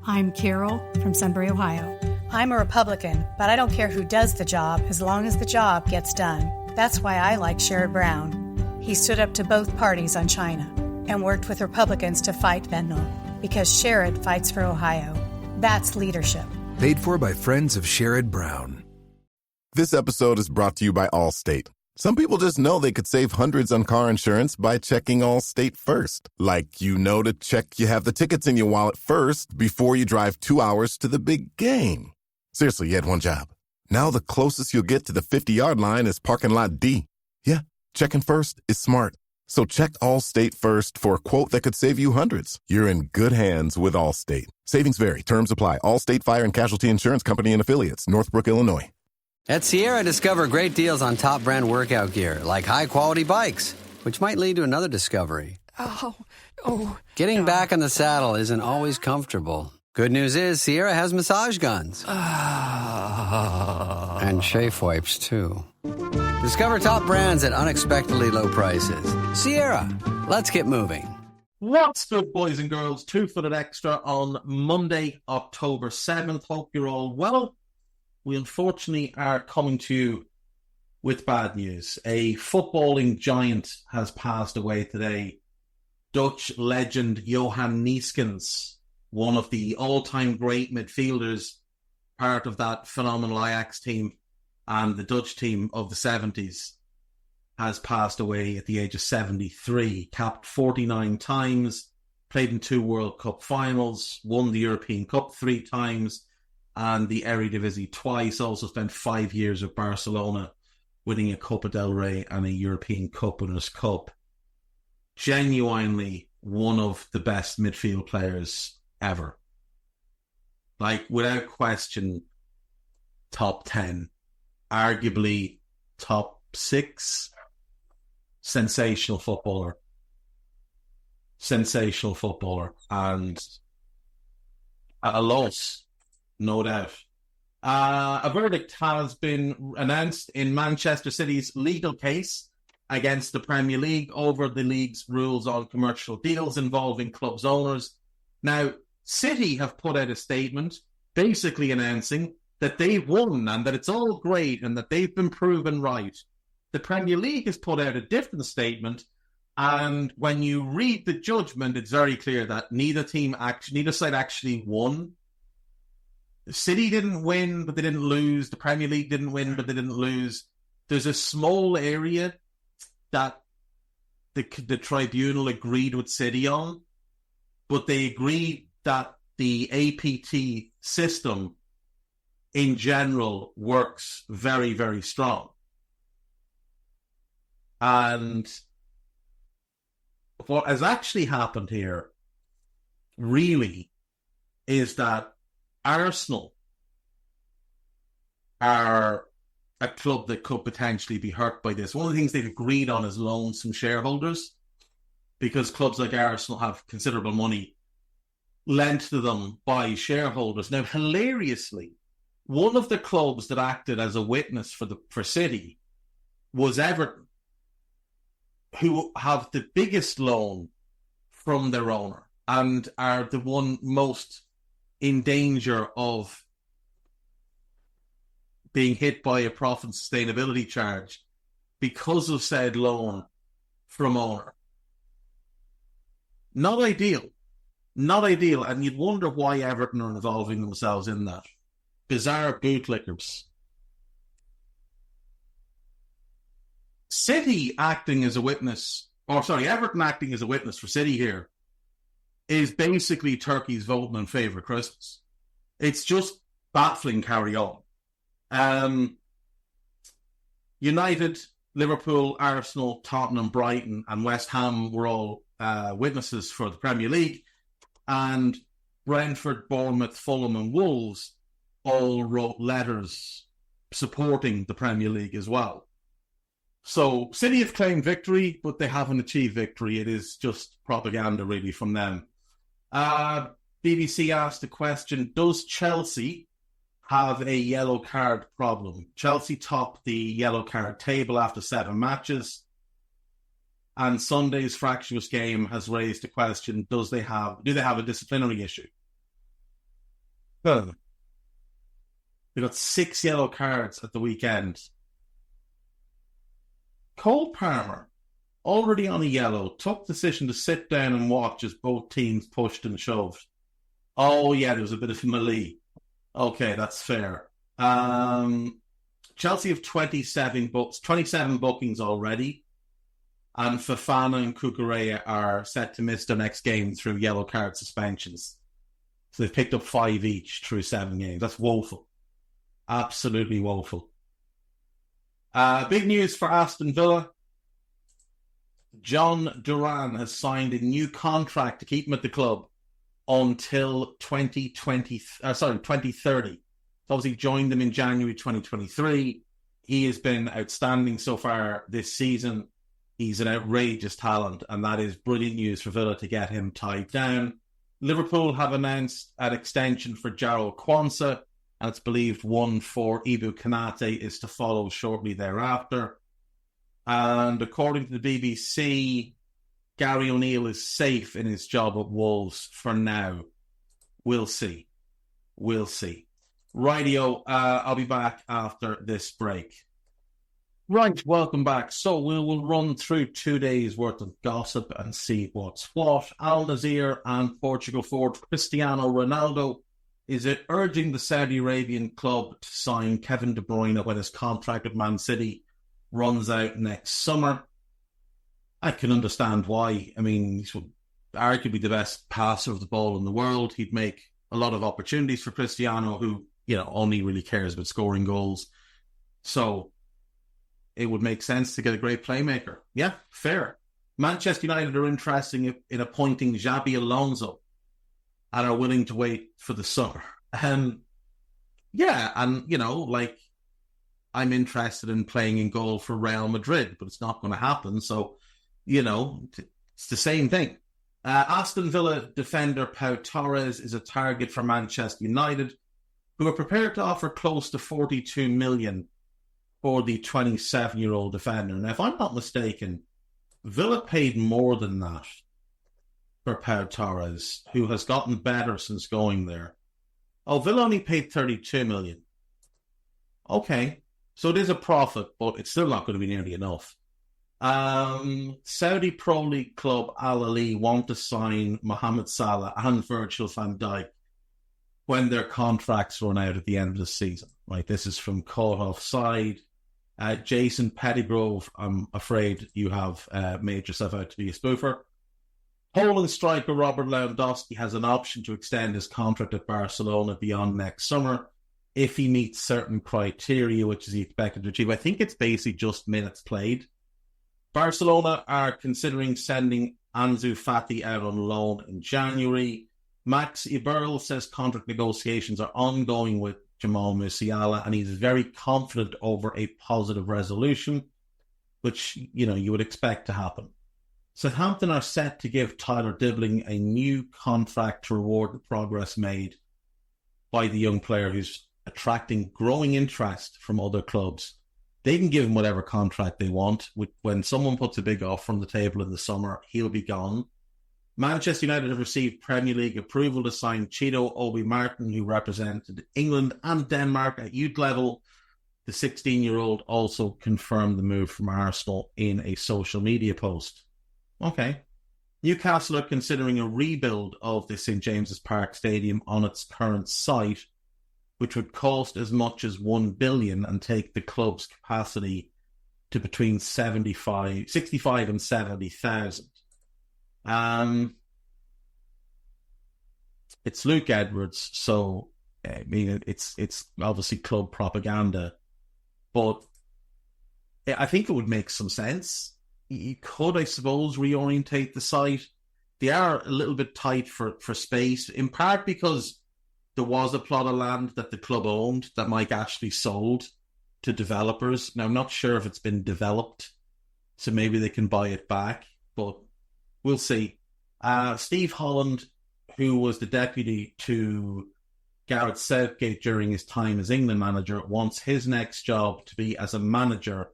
I'm Carol from Sunbury, Ohio. I'm a Republican, but I don't care who does the job as long as the job gets done. That's why I like Sherrod Brown. He stood up to both parties on China and worked with Republicans to fight fentanyl because Sherrod fights for Ohio. That's leadership. Paid for by friends of Sherrod Brown. This episode is brought to you by Allstate. Some people just know they could save hundreds on car insurance by checking Allstate first. Like, you know, to check you have the tickets in your wallet first before you drive 2 hours to the big game. Seriously, you had one job. Now the closest you'll get to the 50-yard line is parking lot D. Yeah, checking first is smart. So check Allstate first for a quote that could save you hundreds. You're in good hands with Allstate. Savings vary. Terms apply. Allstate Fire and Casualty Insurance Company and Affiliates. Northbrook, Illinois. At Sierra, discover great deals on top brand workout gear, like high-quality bikes, which might lead to another discovery. Getting back on the saddle isn't always comfortable. Good news is Sierra has massage guns. And chafe wipes, too. Discover top brands at unexpectedly low prices. Sierra, let's get moving. What's good, boys and girls? 2 Footed Extra on Monday, October 7th. Hope you're all well. We unfortunately are coming to you with bad news. A footballing giant has passed away today. Dutch legend Johan Neeskens, one of the all-time great midfielders, part of that phenomenal Ajax team and the Dutch team of the 70s, has passed away at the age of 73. Capped 49 times, played in 2 World Cup finals, won the European Cup 3 times, and the Eredivisie twice. Also spent 5 years with Barcelona, winning a Copa del Rey and a European Cup Winners' Cup. Genuinely one of the best midfield players ever. Like, without question, top 10. Arguably top 6. Sensational footballer. And a loss, no doubt. A verdict has been announced in Manchester City's legal case against the Premier League over the league's rules on commercial deals involving clubs' owners. Now, City have put out a statement basically announcing that they've won and that it's all great and that they've been proven right. The Premier League has put out a different statement, and when you read the judgment, it's very clear that neither side actually won. City didn't win, but they didn't lose. The Premier League didn't win, but they didn't lose. There's a small area that the tribunal agreed with City on, but they agreed that the APT system in general works very, very strong. And what has actually happened here really is that Arsenal are a club that could potentially be hurt by this. One of the things they've agreed on is loans from shareholders, because clubs like Arsenal have considerable money lent to them by shareholders. Now, hilariously, one of the clubs that acted as a witness for City was Everton, who have the biggest loan from their owner and are the one most in danger of being hit by a profit and sustainability charge because of said loan from owner. Not ideal. And you'd wonder why Everton are involving themselves in that. Bizarre bootlickers. Everton acting as a witness for City here is basically Turkey's voting in favour of Christmas. It's just baffling carry on. United, Liverpool, Arsenal, Tottenham, Brighton and West Ham were all witnesses for the Premier League, and Brentford, Bournemouth, Fulham and Wolves all wrote letters supporting the Premier League as well. So City have claimed victory, but they haven't achieved victory. It is just propaganda really from them. BBC asked the question, does Chelsea have a yellow card problem? Chelsea topped the yellow card table after 7 matches. And Sunday's fractious game has raised the question, do they have a disciplinary issue? Huh. They got 6 yellow cards at the weekend. Cole Palmer, already on a yellow, took decision to sit down and watch as both teams pushed and shoved. Oh, yeah, there was a bit of melee. Okay, that's fair. Chelsea have 27 bookings already, and Fofana and Cucurella are set to miss their next game through yellow card suspensions. So they've picked up 5 each through 7 games. That's woeful. Absolutely woeful. Big news for Aston Villa. John Duran has signed a new contract to keep him at the club until 2030. So obviously joined them in January 2023. He has been outstanding so far this season. He's an outrageous talent, and that is brilliant news for Villa to get him tied down. Liverpool have announced an extension for Jarrell Quansah, and it's believed one for Ibu Konate is to follow shortly thereafter. And according to the BBC, Gary O'Neill is safe in his job at Wolves for now. We'll see. Rightio, I'll be back after this break. Right, welcome back. So we will run through 2 days' worth of gossip and see what's what. Al Nassr and Portugal forward Cristiano Ronaldo is urging the Saudi Arabian club to sign Kevin De Bruyne when his contract with Man City runs out next summer. I can understand why. I mean, he's arguably the best passer of the ball in the world. He'd make a lot of opportunities for Cristiano, who, only really cares about scoring goals. So it would make sense to get a great playmaker. Yeah, fair. Manchester United are interested in appointing Xabi Alonso and are willing to wait for the summer. Yeah, and, I'm interested in playing in goal for Real Madrid, but it's not going to happen. So, it's the same thing. Aston Villa defender Pau Torres is a target for Manchester United, who are prepared to offer close to 42 million for the 27-year-old defender. Now, if I'm not mistaken, Villa paid more than that for Pau Torres, who has gotten better since going there. Oh, Villa only paid 32 million. Okay, so it is a profit, but it's still not going to be nearly enough. Saudi Pro League club Al Ahly want to sign Mohamed Salah and Virgil van Dijk when their contracts run out at the end of the season. Right, this is from Caught Offside. Jason Pettygrove, I'm afraid you have made yourself out to be a spoofer. Poland striker Robert Lewandowski has an option to extend his contract at Barcelona beyond next summer if he meets certain criteria, which is expected to achieve. I think it's basically just minutes played. Barcelona are considering sending Ansu Fati out on loan in January. Max Eberl says contract negotiations are ongoing with Jamal Musiala, and he's very confident over a positive resolution, which, you would expect to happen. Southampton are set to give Tyler Dibling a new contract to reward the progress made by the young player who's attracting growing interest from other clubs. They can give him whatever contract they want. When someone puts a big offer on the table in the summer, he'll be gone. Manchester United have received Premier League approval to sign Cheeto Obi-Martin, who represented England and Denmark at youth level. The 16-year-old also confirmed the move from Arsenal in a social media post. Okay. Newcastle are considering a rebuild of the St James's Park Stadium on its current site, which would cost as much as $1 billion and take the club's capacity to between 65 and 70,000. It's Luke Edwards, so I mean it's obviously club propaganda, but I think it would make some sense. You could, I suppose, reorientate the site. They are a little bit tight for space, in part because there was a plot of land that the club owned that Mike Ashley sold to developers. Now, I'm not sure if it's been developed, so maybe they can buy it back, but we'll see. Steve Holland, who was the deputy to Gareth Southgate during his time as England manager, wants his next job to be as a manager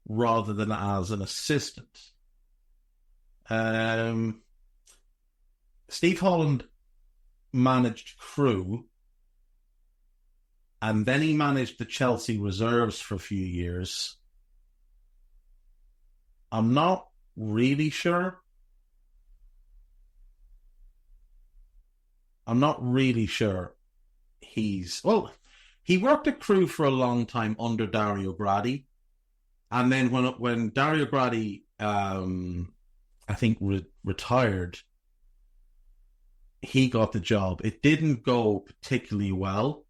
rather than as an assistant. Steve Holland managed Crewe, And then he managed the Chelsea reserves for a few years. I'm not really sure. He worked at Crewe for a long time under Dario Gradi. And then when Dario Gradi, I think, retired, he got the job. It didn't go particularly well.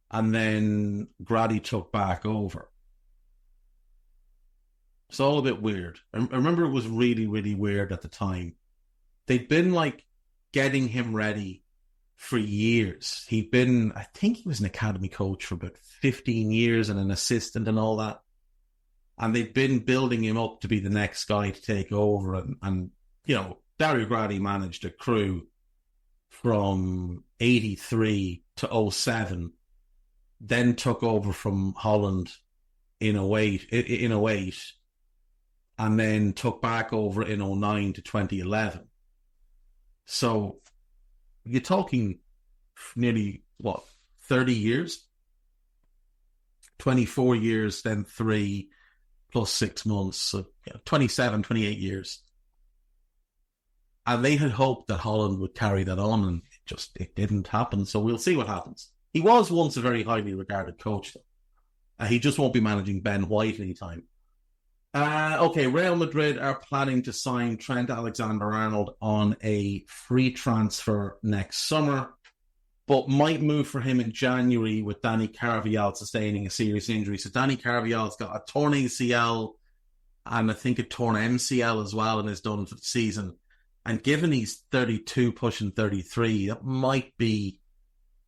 And then Grady took back over. It's all a bit weird. I remember it was really, really weird at the time. They'd been like getting him ready for years. I think he was an academy coach for about 15 years and an assistant and all that. And they'd been building him up to be the next guy to take over. And Dario Gradi managed a Crewe from 83 to 07. Then took over from Holland in 08, and then took back over in 09 to 2011. So you're talking nearly 30 years, 24 years, then 3 plus 6 months, so 27, 28 years. And they had hoped that Holland would carry that on, and it didn't happen. So we'll see what happens. He was once a very highly regarded coach, though. He just won't be managing Ben White anytime. Real Madrid are planning to sign Trent Alexander-Arnold on a free transfer next summer, but might move for him in January with Dani Carvajal sustaining a serious injury. So Dani Carvajal's got a torn ACL and I think a torn MCL as well and is done for the season. And given he's 32, pushing 33, that might be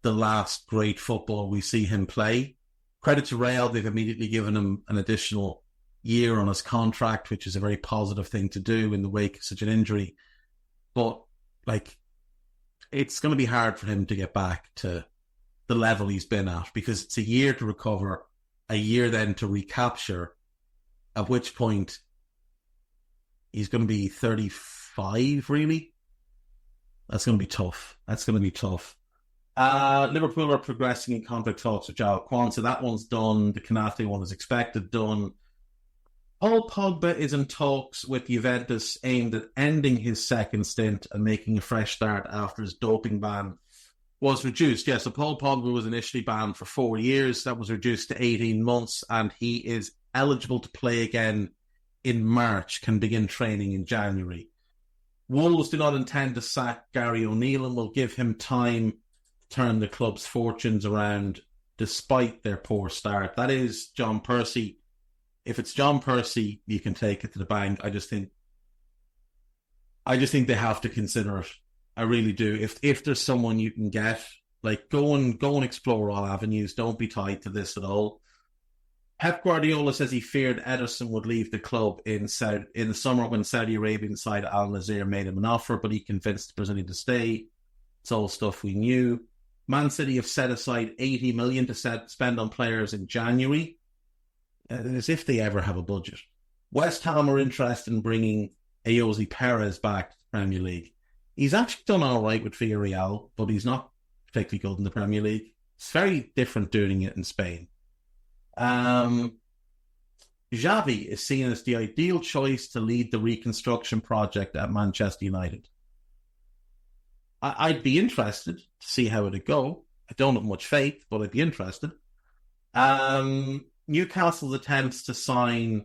the last great football we see him play. Credit to Real, they've immediately given him an additional year on his contract, which is a very positive thing to do in the wake of such an injury. But it's going to be hard for him to get back to the level he's been at, because it's a year to recover, a year then to recapture, at which point he's going to be 35, really. That's going to be tough. Liverpool are progressing in contract talks with Joao Kwanza. That one's done. The Canate one is expected done. Paul Pogba is in talks with Juventus aimed at ending his second stint and making a fresh start after his doping ban was reduced. Yeah, so Paul Pogba was initially banned for 4 years. That was reduced to 18 months, and he is eligible to play again in March, can begin training in January. Wolves do not intend to sack Gary O'Neill and will give him time turn the club's fortunes around despite their poor start. That is John Percy. If it's John Percy, you can take it to the bank. I just think they have to consider it. I really do. If there's someone you can get, go and explore all avenues. Don't be tied to this at all. Pep Guardiola says he feared Ederson would leave the club in the summer when Saudi Arabian side Al Nazir made him an offer, but he convinced the Brazilian to stay. It's all stuff we knew. Man City have set aside 80 million to spend on players in January, as if they ever have a budget. West Ham are interested in bringing Ayoze Perez back to the Premier League. He's actually done all right with Villarreal, but he's not particularly good in the Premier League. It's very different doing it in Spain. Xavi is seen as the ideal choice to lead the reconstruction project at Manchester United. I'd be interested to see how it'd go. I don't have much faith, but I'd be interested. Newcastle's attempts to sign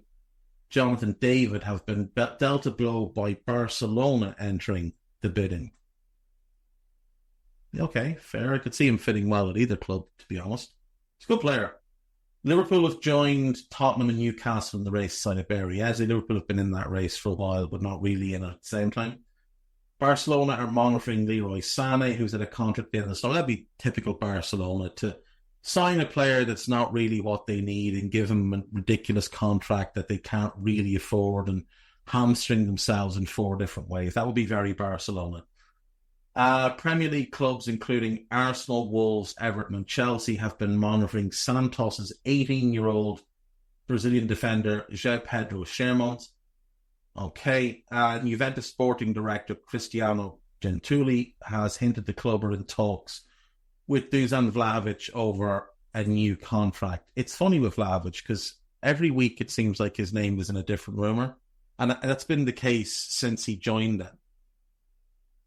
Jonathan David have been dealt a blow by Barcelona entering the bidding. Okay, fair. I could see him fitting well at either club, to be honest. He's a good player. Liverpool have joined Tottenham and Newcastle in the race side of Berriese. Liverpool have been in that race for a while, but not really in it at the same time. Barcelona are monitoring Leroy Sané, who's at a contract at the end of the summer. That'd be typical Barcelona, to sign a player that's not really what they need and give them a ridiculous contract that they can't really afford and hamstring themselves in 4 different ways. That would be very Barcelona. Premier League clubs, including Arsenal, Wolves, Everton and Chelsea, have been monitoring Santos' 18-year-old Brazilian defender, João Pedro Shermont. Okay. Juventus sporting director Cristiano Thule has hinted the club are in talks with Dusan Vlahovic over a new contract. It's funny with Vlahovic because every week it seems like his name is in a different rumour. And that's been the case since he joined them.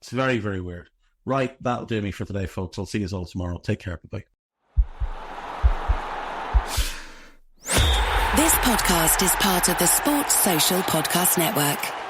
It's very, very weird. Right, that'll do me for today, folks. I'll see you all tomorrow. Take care. Bye-bye. This podcast is part of the Sports Social Podcast Network.